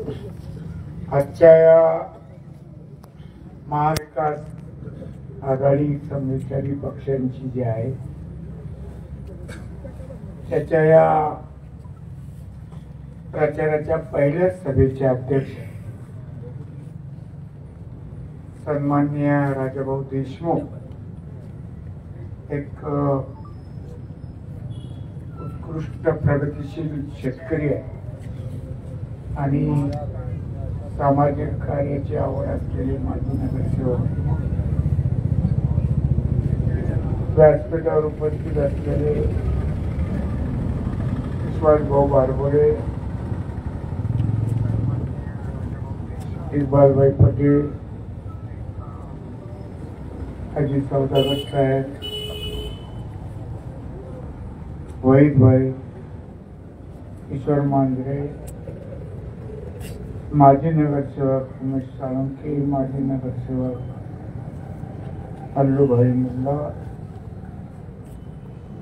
आजच्या या महाविकास आघाडी समविचारी पक्षांची जी आहे त्याच्या या प्रचाराच्या पहिल्या सभेचे अध्यक्ष सन्माननीय राजाभाऊ देशमुख एक उत्कृष्ट प्रगतिशील शेतकरी आहे आणि सामाजिक कार्याची आवड असलेले माजी नगरसेवक व्यासपीठावर उपस्थित असलेले विश्वासभाऊ बारबोळे, इक्बालभाई पटेल, अजित सौदागर साहेब, वहीद भाई, ईश्वर मांजरे, माजी नगरसेवक उमेश साळुंखे, माजी नगरसेवक अल्लूभाई मुल्ला,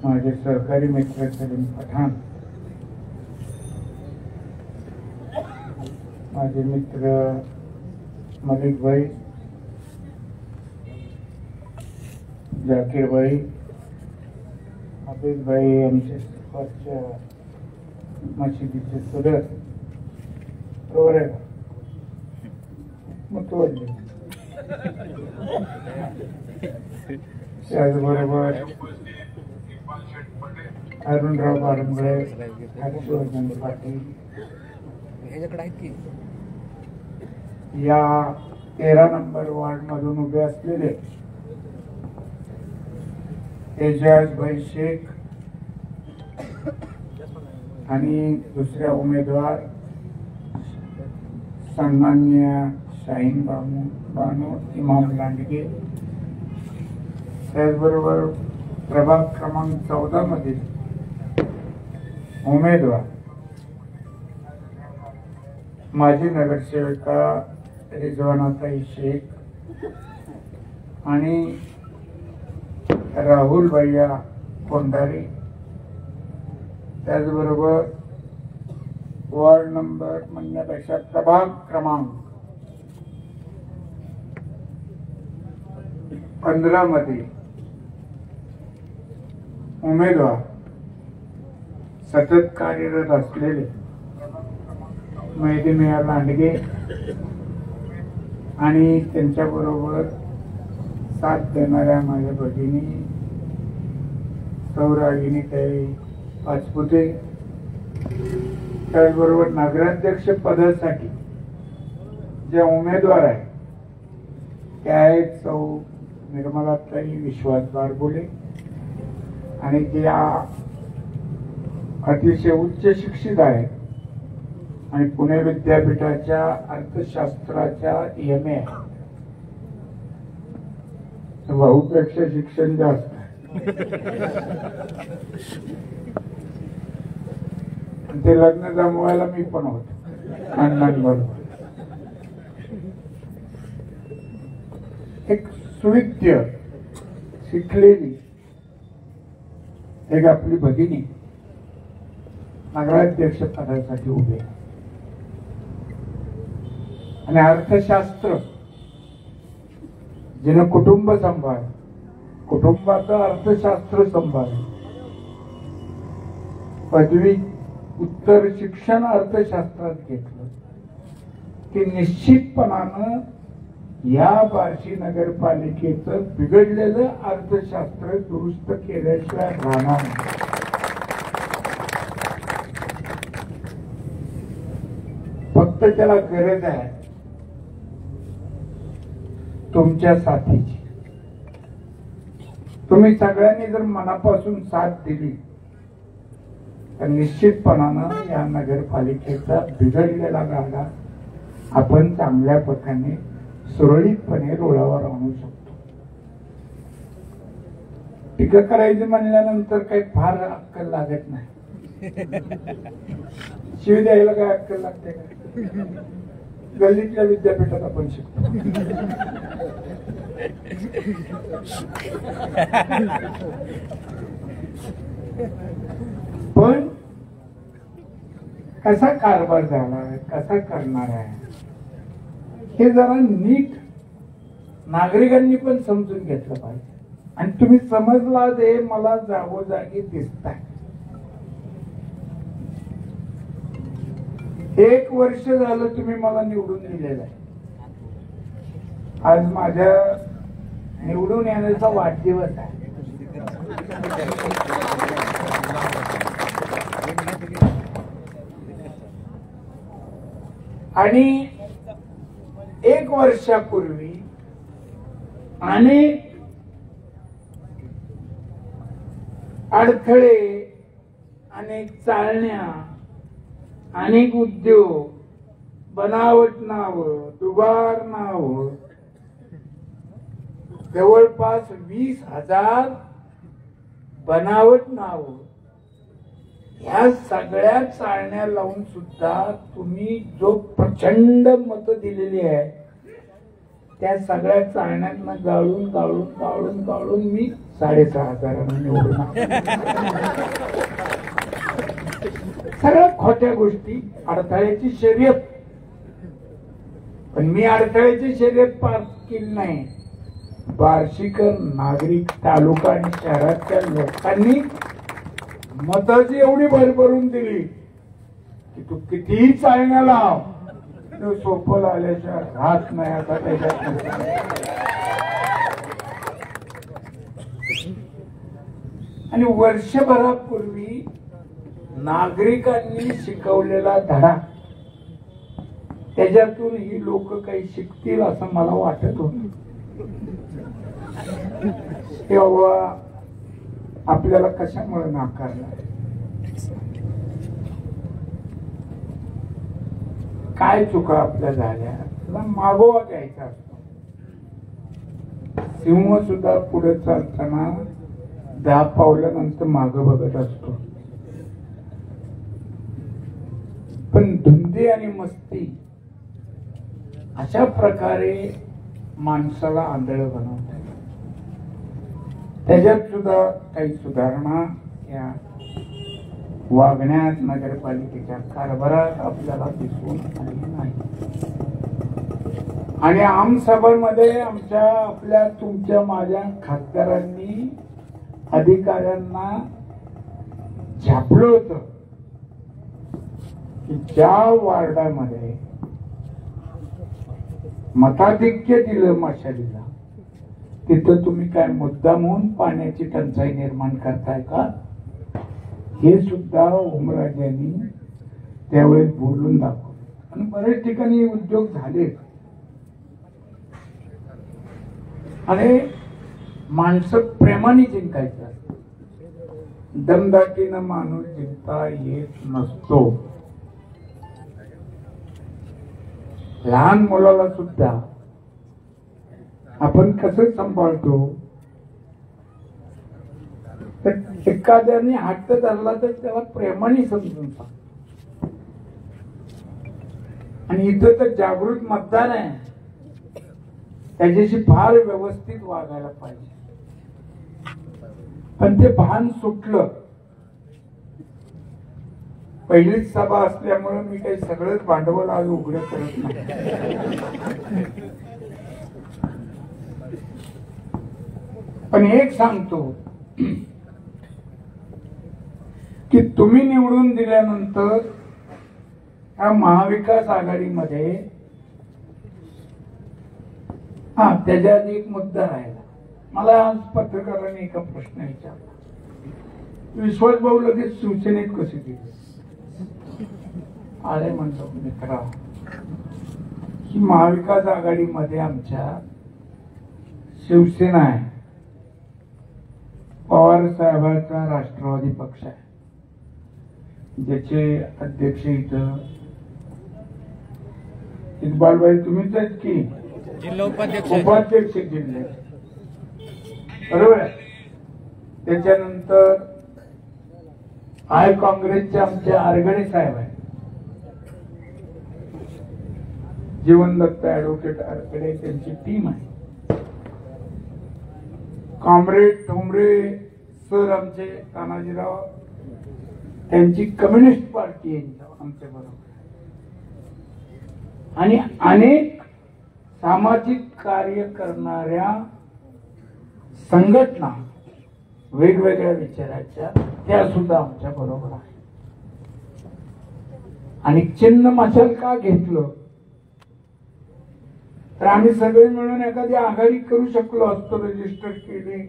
माझे सरकारी मित्र सलीम पठाण, माझे मित्र मलिक भाई, जाकीर भाई, हाफिज भाई, आमचे वरच्या मशिदीचे सदर बरोबर आहे मग तो त्याचबरोबर अरुणराव बारंबळे, हर्षवर्धन पाटील या 13 नंबर वार्ड मधून उभे असलेले एजाज भाई शेख आणि दुसऱ्या उमेदवार सन्माननीय शाहीन बानू इमाम लांडगे, त्याचबरोबर प्रभाग क्रमांक 14 मधील उमेदवार माजी नगरसेविका रिजवानाताई शेख आणि राहुल भैया कोंडारी, त्याचबरोबर वार्ड नंबर म्हणण्यापेक्षा प्रभाग क्रमांक 15 मध्ये उमेदवार सतत कार्यरत असलेले मैदिनिया लांडगे आणि त्यांच्याबरोबर साथ देणाऱ्या माझ्या भगिनी सौरागिनीताई पाचपुते, त्याचबरोबर नगराध्यक्ष पदासाठी जे उमेदवार आहेत त्या आहेत सौ निर्मलाताई विश्वास बारबोळे आणि ज्या अतिशय उच्च शिक्षित आहेत आणि पुणे विद्यापीठाच्या अर्थशास्त्राच्या MA भाऊपेक्षा शिक्षण जास्त ते लग्न जमवायला मी पण होतो अण्णांबरोबर. एक सुविद्य शिकलेली एक आपली भगिनी नगराध्यक्ष पदासाठी उभे आणि अर्थशास्त्र जिने कुटुंब सांभाळ कुटुंबाचं अर्थशास्त्र सांभाळ पदवी उत्तर शिक्षण अर्थशास्त्रात घेतलं की निश्चितपणानं या बार्शी नगरपालिकेचं बिघडलेलं अर्थशास्त्र दुरुस्त केल्याशिवाय राहणार नाही. फक्त त्याला गरज आहे तुमच्या साथीची. तुम्ही सगळ्यांनी जर मनापासून साथ दिली तर निश्चितपणानं या नगरपालिकेचा बिघडलेला गाडा आपण चांगल्या पद्धतीने सुरळीतपणे रुळावर आणू शकतो. टीका करायची म्हणल्यानंतर काही फार अक्कल लागत नाही. शिव द्यायला काय अक्कल लागते का? गल्लीतल्या विद्यापीठात आपण शिकतो. पण कसा कारभार झाला, कसा करणार आहे, हे जरा नीट नागरिकांनी पण समजून घेतलं पाहिजे. आणि तुम्ही समजला ते मला जागोजागी दिसताय. 1 वर्ष झालं तुम्ही मला निवडून दिलेलं आहे. आज माझ्या निवडून येण्याचा वाढदिवस आहे. आणि 1 वर्षापूर्वी अनेक अडथळे, अनेक चालण्या, अनेक उद्योग, बनावट नाव, दुबार नाव, जवळपास 20,000 बनावट नाव, ह्या सगळ्या चालण्या लावून सुद्धा तुम्ही जो प्रचंड मत दिलेली आहे, त्या सगळ्या चालण्यांना गाळून गाळून गाळून गाळून मी 6,500 निवडून. सगळ्या खोट्या गोष्टी, अडथळ्याची शर्यत. पण मी अडथळ्याची शर्यत पार केली नाही. बार्शीकर नागरिक, तालुका आणि शहरातल्या लोकांनी मताची एवढी भरभरून दिली की तू कितीही चालण्या लाव, तो सोपं आल्याशिवाय राहत नाही. आता त्याच्यात आणि वर्षभरापूर्वी नागरिकांनी शिकवलेला धडा, त्याच्यातून ही लोक काही शिकतील असं मला वाटत होत. तेव्हा आपल्याला कशामुळे नाकारलं, काय चुका आपल्या झाल्या, मागोवा घ्यायचा असतो. सिंह सुद्धा पुढे चालताना 10 पावलानंतर मागं बघत असतो. पण धुंदी आणि मस्ती अशा प्रकारे माणसाला आंधळ बनवतात. त्याच्यात सुद्धा काही सुधारणा या वागण्यात, नगरपालिकेच्या कारभारात आपल्याला दिसून आली नाही. आणि आमसभांमध्ये आमच्या, आपल्या, तुमच्या, माझ्या खासदारांनी अधिकाऱ्यांना झापलं होतं की ज्या वार्डामध्ये मताधिक्य दिलं मशालीला, तिथं तुम्ही काय मुद्दाम होऊन पाण्याची टंचाई निर्माण करताय का, हे सुद्धा ओमराजेंनी त्यावेळेस बोलून दाखवलं. आणि बरेच ठिकाणी उद्योग झाले. आणि माणसं प्रेमाने जिंकायचं, दमदाटीनं माणूस जिंकता येत नसतो. लहान मुलाला सुद्धा आपण कसं सांभाळतो, तर एखाद्याने हट्ट धरला तर त्याला प्रेमाने समजून सांग. आणि इथं तर जागृत मतदार आहे, त्याच्याशी फार व्यवस्थित वागायला पाहिजे. पण ते भान सुटलं. पहिलीच सभा असल्यामुळे मी काही सगळंच भांडवल आज उघडं करत नाही. पण एक सांगतो की तुम्ही निवडून दिल्यानंतर या महाविकास आघाडीमध्ये त्याच्या आधी एक मुद्दा राहिला. मला आज पत्रकारांनी एका प्रश्न विचारला, विश्वास भाऊ लगेच शिवसेनेत कसे गेले. अरे म्हणतो मित्रा, ही महाविकास आघाडीमध्ये आमच्या शिवसेना आहे, पवार साहेबांचा राष्ट्रवादी पक्ष आहे, ज्याचे अध्यक्ष इथं इक्बालभाई तुम्हीच आहेत की उपाध्यक्ष जिल्ह्यात, बरोबर आहे. त्याच्यानंतर काँग्रेसचे आमचे आरगडे साहेब आहेत, जीवन दत्त ऍडव्होकेट आरगडे, त्यांची टीम आहे. कॉम्रेड ठोंबरे सर आमचे तानाजीराव, त्यांची कम्युनिस्ट पार्टी आहे. आमच्या बरोबर आणि अनेक सामाजिक कार्य करणाऱ्या संघटना वेगवेगळ्या विचाराच्या त्या सुद्धा आमच्या बरोबर आहे. आणि चिन्ह मशाल का घेतलं तर आम्ही सगळे मिळून एखादी आघाडी करू शकलो असतो. रजिस्टर केली,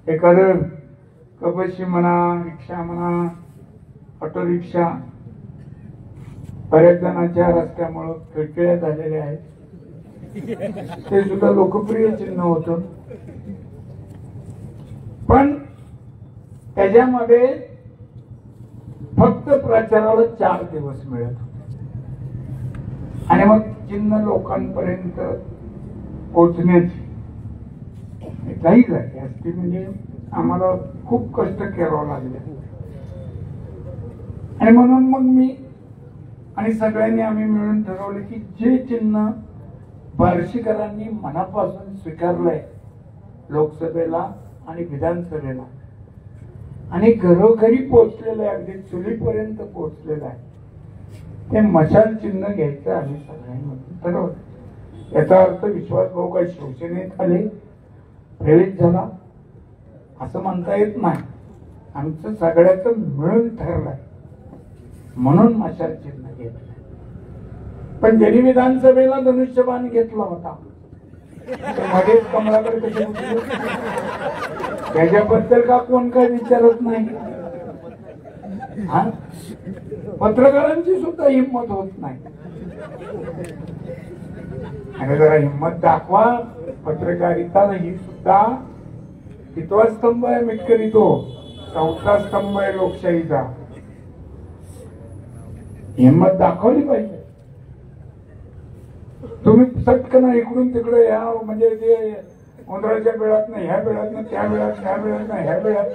एखादं कबशी म्हणा, रिक्षा म्हणा, ऑटो रिक्षा, बऱ्याच जणांच्या रस्त्यामुळे खिळखिळ्या झालेल्या आहेत, ते सुद्धा लोकप्रिय चिन्ह होतं. पण त्याच्यामध्ये फक्त प्रचाराला 4 दिवस मिळत होते आणि मग चिन्ह लोकांपर्यंत पोहोचण्याची काही झाली असती म्हणजे आम्हाला खूप कष्ट करावं लागले. आणि म्हणून मग मी आणि सगळ्यांनी आम्ही मिळून ठरवले की जे चिन्ह बार्शीकरांनी मनापासून स्वीकारलंय लोकसभेला आणि विधानसभेला आणि घरोघरी पोहोचलेलं आहे, अगदी चुलीपर्यंत पोहोचलेलं आहे, ते मशाल चिन्ह घ्यायचं आम्ही सगळ्यांमध्ये ठरवलं. याचा अर्थ विश्वास भाऊ काही शिवसेनेत आले, प्रेरित झाला असं म्हणता येत नाही. आमचं सगळ्याचं मिळून ठरलंय म्हणून मशाल चिन्ह घेतलं. पण ज्यांनी विधानसभेला धनुष्यबाण घेतला होता मध्येच कमळाकडे कसे उठले त्याच्याबद्दल का कोण काय विचारत नाही. पत्रकारांची सुद्धा हिंमत होत नाही. आणि जरा हिंमत दाखवा. पत्रकारिता ही सुद्धा कितवा स्तंभ आहे मिटकरी? तो 4था स्तंभ आहे लोकशाहीचा. हिंमत दाखवली पाहिजे. तुम्ही सटकन इकडून तिकडे या म्हणजे ते उंदराच्या बेळात नाही, ह्या बेळात ना त्या बेळात, ह्या बेळात ना ह्या बेळात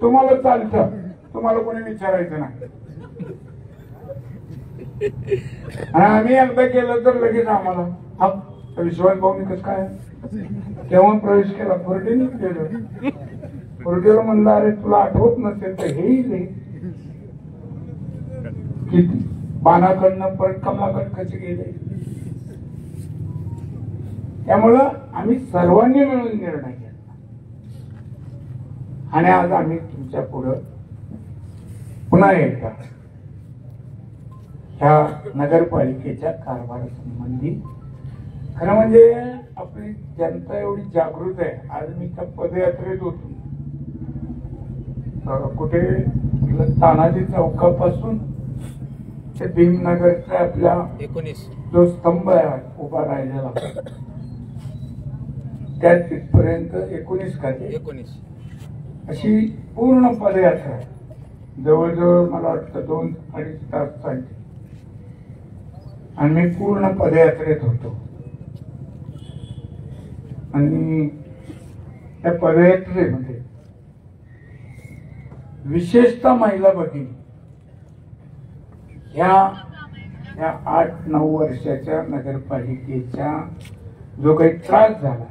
तुम्हाला चालतं, तुम्हाला कोणी विचारायचं नाही. आणि आम्ही एकदा केलं तर लगेच आम्हाला विश्वास भाऊनी कसं काय तेव्हा प्रवेश केला, फुरटीनेच गेलो. फुरटीला म्हणलं अरे तुला आठवत नसेल तर हे लिहि किती पानाकडनं परत कमलाकड कसे गेले. त्यामुळं आम्ही सर्वांनी मिळून निर्णय घेतला आणि आज आम्ही तुमच्या पुढं पुन्हा एकदा ह्या नगरपालिकेच्या कारभारासंबंधी खरं म्हणजे आपली जनता एवढी जागृत आहे. आज मी त्या पदयात्रेत होतो, कुठे तानाजी चौकापासून ते भीमनगरच्या आपल्या 19 जो स्तंभ आहे उभा राहिलेला त्या तिथपर्यंत 19 अशी पूर्ण पदयात्रा आहे. जवळजवळ मला वाटतं 2-2.5 तास चालते आणि मी पूर्ण पदयात्रेत होतो. आणि त्या पदयात्रेमध्ये विशेषतः महिला भगिनी ह्या 8-9 वर्षाच्या नगरपालिकेच्या जो काही त्रास झाला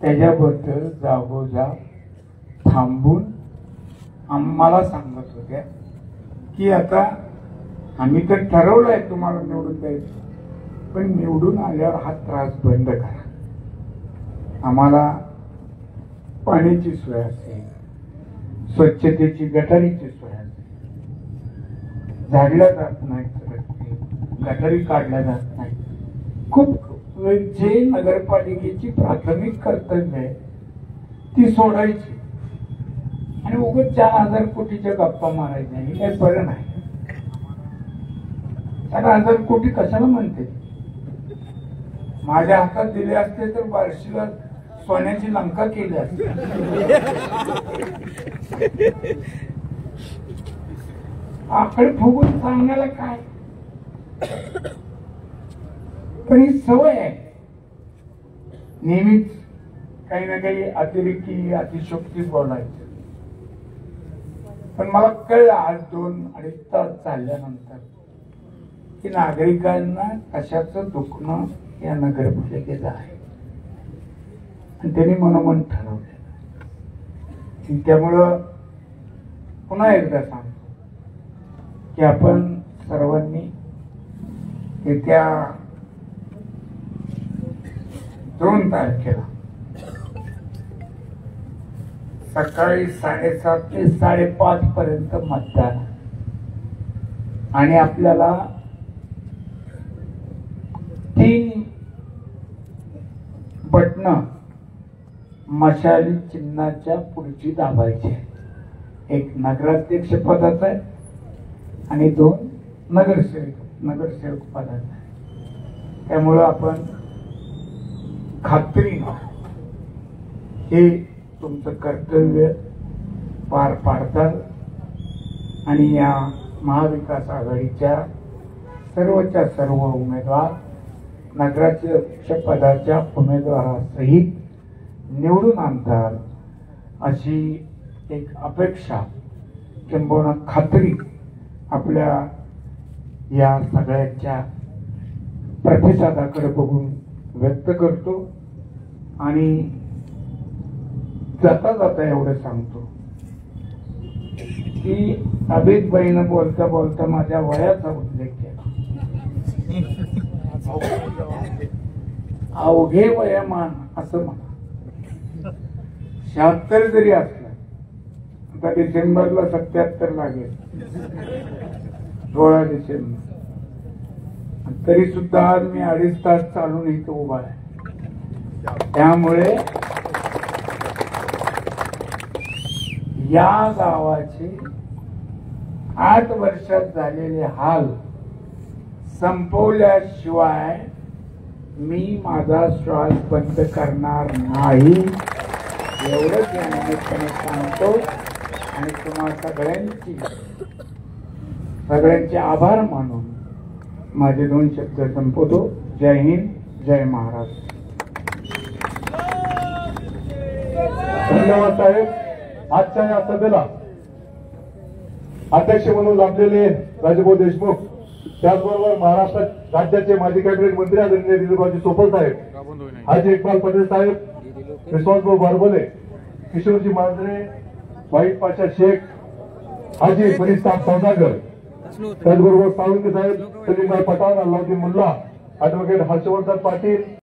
त्याच्याबद्दल जागोजाग थांबून आम्हाला सांगत होत्या की आता आम्ही तर ठरवलंय तुम्हाला निवडून द्यायचं, पण निवडून आल्यावर हा त्रास बंद करा. आम्हाला पाण्याची सोय असेल, स्वच्छतेची गटारीची सोय असेल, झाडल्या जात नाही, गटारी काढल्या जात नाही. खूप जे नगरपालिकेची प्राथमिक कर्तव्य आहे ती सोडायची आणि उगाच 4,000 कोटीच्या गप्पा मारायच्या. हे काही बरं नाही. 4,000 कोटी कशाला म्हणते? माझ्या हातात दिले असते तर बार्शीला सोन्याची लंका केली असते. आकडे फुगून सांगण्याला काय, पण ही सवय आहे नेहमीच काही ना काही अतिरेकी अतिशोक्ती बोलायचं. पण मला कळलं आज 2-2.5 तास चालल्यानंतर की नागरिकांना कशाचं दुखणं या नगरपालिकेचं आहे आणि त्यांनी मनोमन ठरवलं. त्यामुळं पुन्हा एकदा सांगतो की आपण सर्वांनी येत्या 2 तारखेला सकाळी 7:30 ते 5:30 पर्यंत मतदान आणि आपल्याला 3 बटणं मशाली चिन्हाच्या पुढची दाबायची. एक नगराध्यक्ष पदाचा आहे आणि 2 नगरसेवक पदाचा आहे. त्यामुळं आपण खात्रीनं हे तुमचं कर्तव्य पार पाडतात आणि या महाविकास आघाडीच्या सर्वच्या सर्व उमेदवार नगराध्यक्ष पदाच्या उमेदवारासहित निवडून आणतात अशी एक अपेक्षा किंबहुना खात्री आपल्या या सगळ्यांच्या प्रतिसादाकडे बघून व्यक्त करतो. आणि जाता जाता एवढं सांगतो की अभितबाईनं बोलता बोलता माझ्या वयाचा उल्लेख केला. अवघे वयामान असं म्हणा. 76 जरी असलं आता डिसेंबरला 77 लागेल, 16 डिसेंबर, तरी सुद्धा आज मी 2.5 तास चालून इथं उभा आहे. त्यामुळे या गावाचे 8 वर्षात झालेले हाल संपवल्याशिवाय मी माझा श्वास बंद करणार नाही एवढंच या निमित्ताने सांगतो. आणि तुम्हा सगळ्यांचे आभार मानून माझे 2 शब्द संपवतो. जय हिंद, जय महाराष्ट्र. धन्यवाद साहेब. आजच्या या सभेला अध्यक्ष म्हणून लाभलेले राजभाऊ देशमुख, त्याचबरोबर महाराष्ट्र राज्याचे माजी कॅबिनेट मंत्री आदरणीय दिलीपरावजी चोपल साहेब, हाजी इक्बाल पटेल साहेब, विश्वासभाऊ बारबोले, किशोरजी मांजरे, वाईद पाशा शेख, हाजी फरिस्ताब सौदागर, त्याचबरोबर साळुंके साहेब, सलीमभाई पठाण, अल्लाउद्दीन मुल्ला, ऍडव्होकेट हर्षवर्धन पाटील,